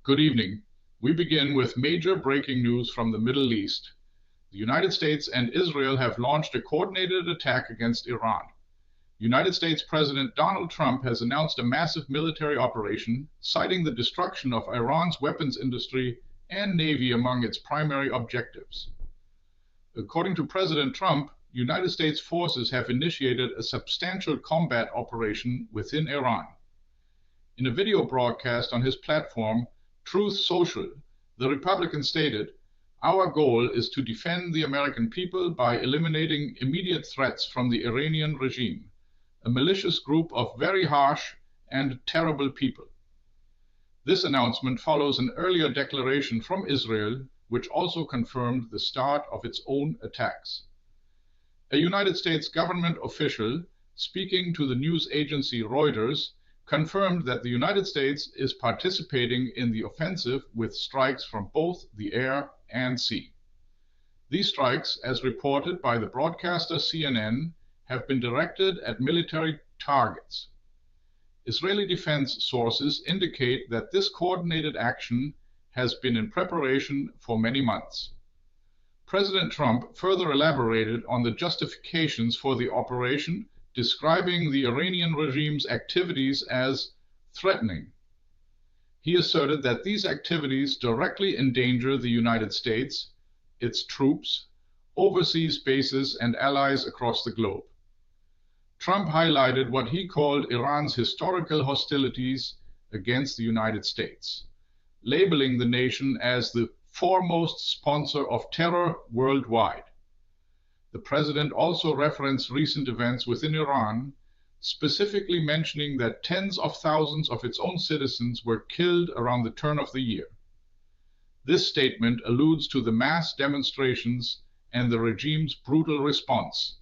Good evening. We begin with major breaking news from the Middle East. The United States and Israel have launched a coordinated attack against Iran. United States President Donald Trump has announced a massive military operation, citing the destruction of Iran's weapons industry and navy among its primary objectives. According to President Trump, United States forces have initiated a substantial combat operation within Iran. In a video broadcast on his platform, Truth Social, the Republican stated, "Our goal is to defend the American people by eliminating immediate threats from the Iranian regime, a malicious group of very harsh and terrible people." This announcement follows an earlier declaration from Israel, which also confirmed the start of its own attacks. A United States government official, speaking to the news agency Reuters, confirmed that the United States is participating in the offensive with strikes from both the air and sea. These strikes, as reported by the broadcaster CNN, have been directed at military targets. Israeli defense sources indicate that this coordinated action has been in preparation for many months. President Trump further elaborated on the justifications for the operation, describing the Iranian regime's activities as threatening. He asserted that these activities directly endanger the United States, its troops, overseas bases, and allies across the globe. Trump highlighted what he called Iran's historical hostilities against the United States, labeling the nation as the foremost sponsor of terror worldwide. The president also referenced recent events within Iran, specifically mentioning that tens of thousands of its own citizens were killed around the turn of the year. This statement alludes to the mass demonstrations and the regime's brutal response.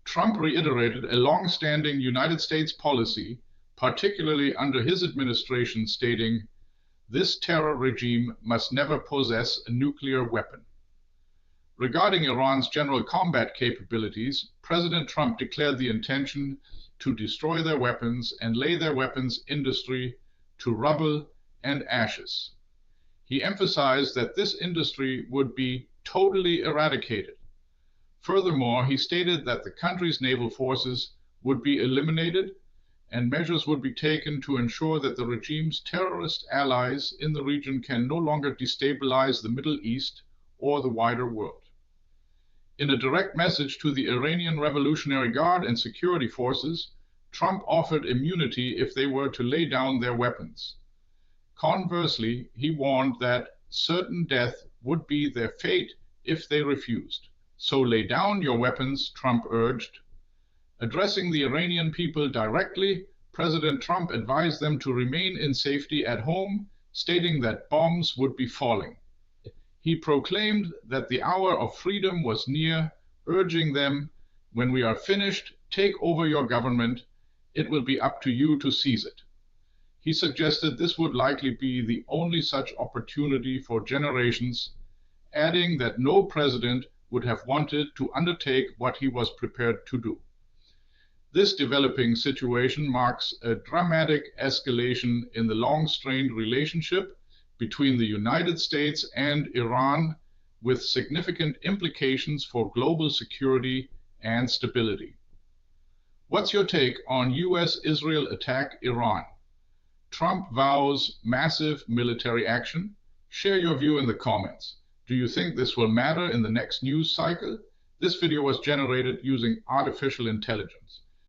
Trump reiterated a long-standing United States policy, particularly under his administration, stating, "This terror regime must never possess a nuclear weapon." Regarding Iran's general combat capabilities, President Trump declared the intention to destroy their weapons and lay their weapons industry to rubble and ashes. He emphasized that this industry would be totally eradicated. Furthermore, he stated that the country's naval forces would be eliminated and measures would be taken to ensure that the regime's terrorist allies in the region can no longer destabilize the Middle East or the wider world. In a direct message to the Iranian Revolutionary Guard and security forces, Trump offered immunity if they were to lay down their weapons. Conversely, he warned that certain death would be their fate if they refused. "So lay down your weapons," Trump urged. Addressing the Iranian people directly, President Trump advised them to remain in safety at home, stating that bombs would be falling. He proclaimed that the hour of freedom was near, urging them, "When we are finished, take over your government. It will be up to you to seize it." He suggested this would likely be the only such opportunity for generations, adding that no president would have wanted to undertake what he was prepared to do. This developing situation marks a dramatic escalation in the long-strained relationship between the United States and Iran, with significant implications for global security and stability. What's your take on U.S.-Israel attack Iran? Trump vows massive military action? Share your view in the comments. Do you think this will matter in the next news cycle? This video was generated using artificial intelligence.